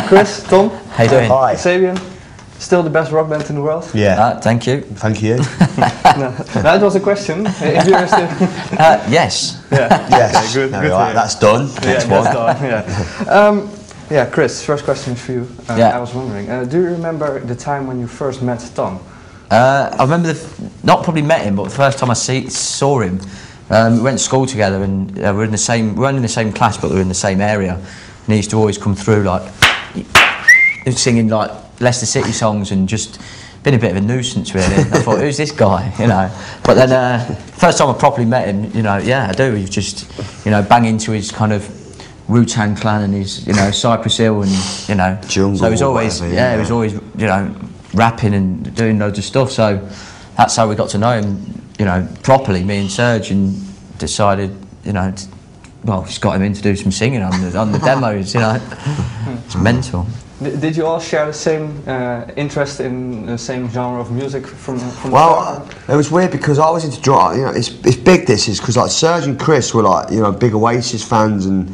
Chris, Tom. How you doing? Hi. Kasabian. Still the best rock band in the world? Yeah. Thank you. Thank you. No, that was a question. If you're still Yes. yeah. Yes. Okay, good. No, Good. right, that's done. Next one. That's done. Yeah. Yeah, Chris. First question is for you. Yeah. I was wondering, do you remember the time when you first met Tom? I remember, not probably met him, but the first time I saw him, we went to school together, and we weren't in the same class, but we were in the same area. And he used to always come through like, he was singing like Leicester City songs and just been a bit of a nuisance really. I thought, who's this guy, you know? But then first time I properly met him, you know, yeah, I do. He was just, you know, bang into his kind of Wu-Tang Clan and his, you know, Cypress Hill and, you know. Jungle. So he was always, whatever, he was always, you know, rapping and doing loads of stuff. So that's how we got to know him, you know, properly, me and Serge, and decided, you know, well, just got him in to do some singing on the demos, you know. It's mental. Did you all share the same interest in the same genre of music from the start? Well, it was weird because I was into drum. You know, it's big. This is because like Serge and Chris were like, you know, big Oasis fans, and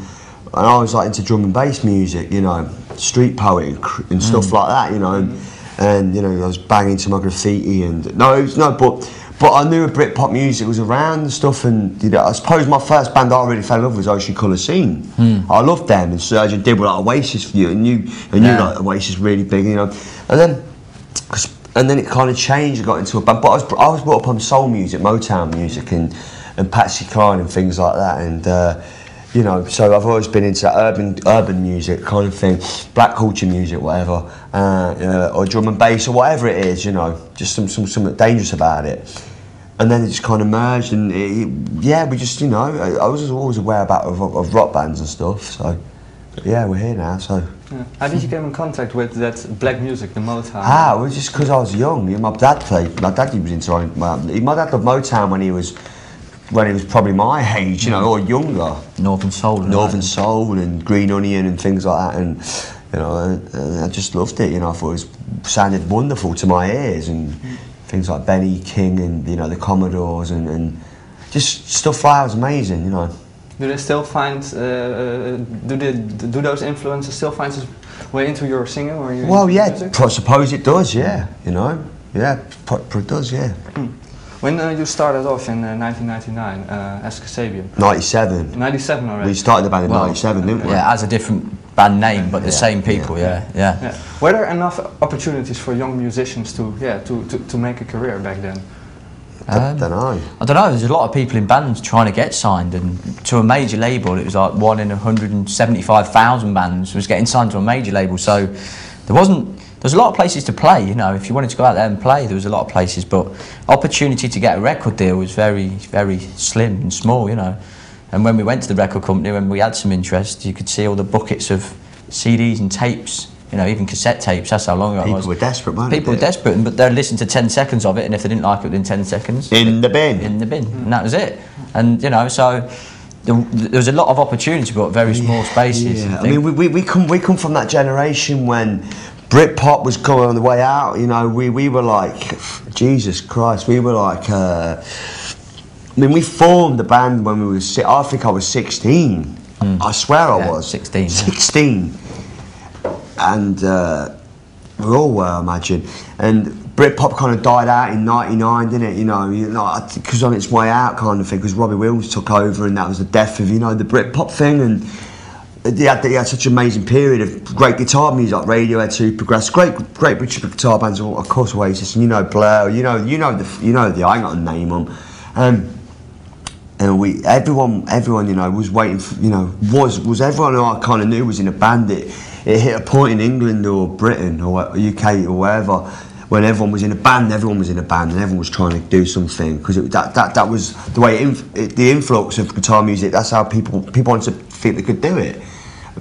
I was like into drum and bass music. You know, street poet and stuff like that. You know, and you know, I was banging to my graffiti and but I knew Britpop music was around and stuff, and you know, I suppose my first band I really fell in love with was Ocean Colour Scene. I loved them, and Serge and did with like Oasis for you, and knew like Oasis really big, you know, and then it kind of changed. I got into a band, but I was brought up on soul music, Motown music, and Patsy Cline and things like that, and you know, so I've always been into urban music kind of thing, black culture music, whatever, or drum and bass or whatever it is, you know, just something dangerous about it. And then it just kind of merged, and we just, you know, I was always aware of rock bands and stuff. So yeah, we're here now. So how did you get in contact with that black music, the Motown? It was just because I was young. My dad was into my dad loved Motown when he was probably my age, you know, or younger. Northern Soul And Green Onion and things like that, and you know, I just loved it. You know, I thought it sounded wonderful to my ears, and things like Benny King and, you know, the Commodores and just stuff like that was amazing. You know. Do they still find? Do those influences still find its way into your singing or your? Well, yeah, music? I suppose it does. Yeah, you know, yeah, it does. Yeah. When you started off in 1999 as Kasabian? 97. 97 already. We started the band in 97, didn't we? Yeah, as a different band name, but the same people. Yeah. Were there enough opportunities for young musicians to make a career back then? I don't know. I don't know. There's a lot of people in bands trying to get signed, and to a major label, it was like 1 in 175,000 bands was getting signed to a major label. So there's a lot of places to play. You know, if you wanted to go out there and play, there was a lot of places, but opportunity to get a record deal was very, very slim and small. You know, and when we went to the record company, when we had some interest, you could see all the buckets of CDs and tapes. You know, even cassette tapes, that's how long ago it was. People were desperate, weren't they? People were desperate, but they'd listen to 10 seconds of it, and if they didn't like it within 10 seconds... In the bin. And that was it. And, you know, so there was a lot of opportunity, but very small spaces. Yeah, I mean, we come from that generation when Britpop was coming on the way out, you know, we were like, Jesus Christ, we were like... I mean, we formed the band when we were... I think I was 16. I swear I was. 16. 16. And we all were, I imagine. And Britpop kind of died out in '99, didn't it? You know, because on its way out, kind of thing. Because Robbie Williams took over, and that was the death of, you know, the Britpop thing. And he had such an amazing period of great guitar music, like Radiohead, Supergrass, great British guitar bands, of course Oasis, and you know Blur, you know the I ain't got to name them. And everyone, you know, was waiting for, you know, was everyone who I kind of knew was in a band. It hit a point in England or Britain or UK or wherever when everyone was in a band, and everyone was trying to do something, because that was the way the influx of guitar music. That's how people wanted to think they could do it.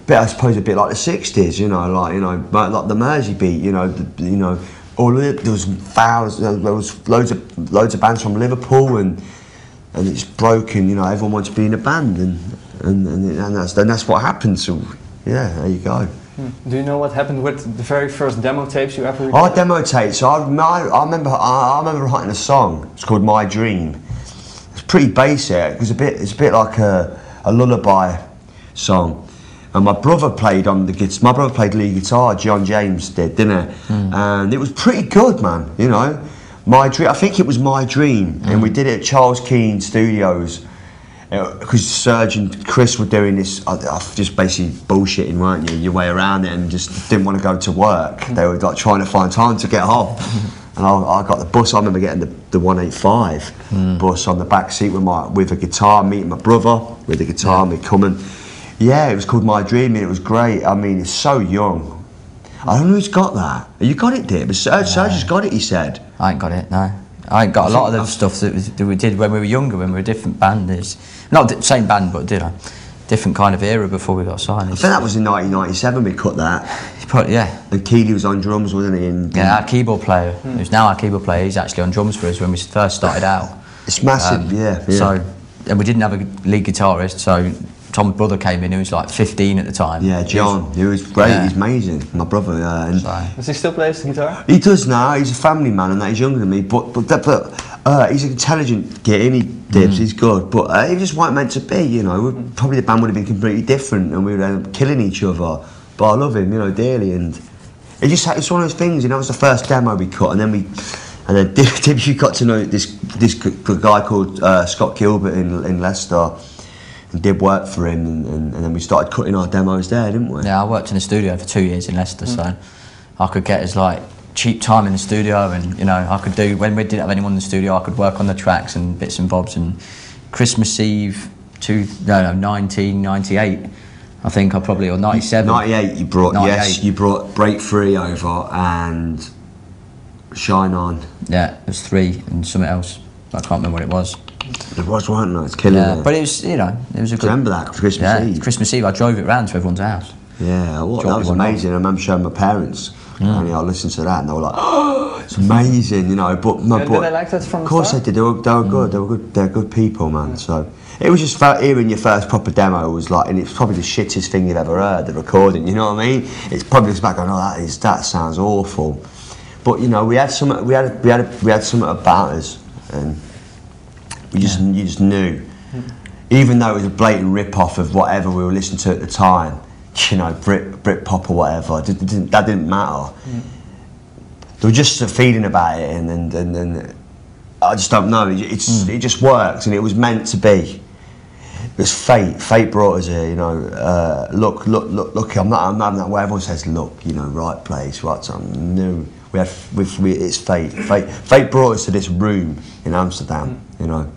But I suppose a bit like the '60s, you know, like the Mersey beat, there was thousands, there was loads of bands from Liverpool, and it's broken. You know, everyone wants to be in a band, and that's what happened. So yeah, there you go. Do you know what happened with the very first demo tapes you ever recorded? Demo tapes. So I remember writing a song. It's called My Dream. It's pretty basic. It's a bit like a lullaby song. And my brother played on the guitar. My brother played lead guitar. John James didn't he? And it was pretty good, man. You know, My Dream. I think it was My Dream, and we did it at Charles Keane Studios because Serge and Chris were doing this. Just basically bullshitting, weren't you? Your way around it, and just didn't want to go to work. They were like trying to find time to get home. And I got the bus. I remember getting the 185 bus on the back seat with a guitar, meeting my brother with the guitar, me coming. Yeah, it was called My Dream, and it was great. I mean, it's so young. I don't know who's got that. You got it, dear, but Serge has got it, he said. I ain't got it, no. I ain't got a lot of the stuff that we did when we were younger, when we were a different band. Not the same band, but different kind of era before we got signed. I think that was in 1997 we cut that. Yeah. And Keeley was on drums, wasn't he? Yeah, our keyboard player, who's now our keyboard player, he's actually on drums for us when we first started out. It's massive, yeah. So, and we didn't have a lead guitarist, so Tom's brother came in, who was like 15 at the time. Yeah, John, he was great, he's amazing, my brother. Does he still play the guitar? He does now, he's a family man and that, he's younger than me, but he's an intelligent kid, and he dips, he's good, but he just weren't meant to be, you know. Probably the band would have been completely different and we were killing each other, but I love him, you know, dearly, and it's one of those things, you know. It was the first demo we cut, and then Dib, you got to know this guy called Scott Gilbert in Leicester. Did work for him, and then we started cutting our demos there, didn't we? Yeah, I worked in the studio for 2 years in Leicester, so I could get us like cheap time in the studio, and you know, I could do, when we didn't have anyone in the studio, I could work on the tracks and bits and bobs. And Christmas Eve 1998, I think or 97. 98 you brought 98. Yes, you brought Break Free over and Shine On. Yeah, it was 3 and something else. I can't remember what it was. It was, wasn't it? It's killing it. But it was, you know, it was a good... Remember that, Christmas Eve? Christmas Eve, I drove it round to everyone's house. Yeah, that was amazing. I remember showing my parents, and I listened to that, and they were like, "Oh, it's amazing," you know. But did they like that from the start? Of course they did. They were good. They're good people, man. So it was just hearing your first proper demo was like, and it's probably the shittest thing you've ever heard. The recording, you know what I mean? It's probably just back going, "Oh, that sounds awful," but you know, we had something about us, and you just knew, even though it was a blatant rip-off of whatever we were listening to at the time, you know, Britpop or whatever, that didn't matter. There was just a feeling about it, and then I just don't know, it just works, and it was meant to be. It was fate. Fate brought us here, you know. Look. I'm not having that way. Everyone says, look, you know, right place, right time. No, it's fate. Fate brought us to this room in Amsterdam, you know.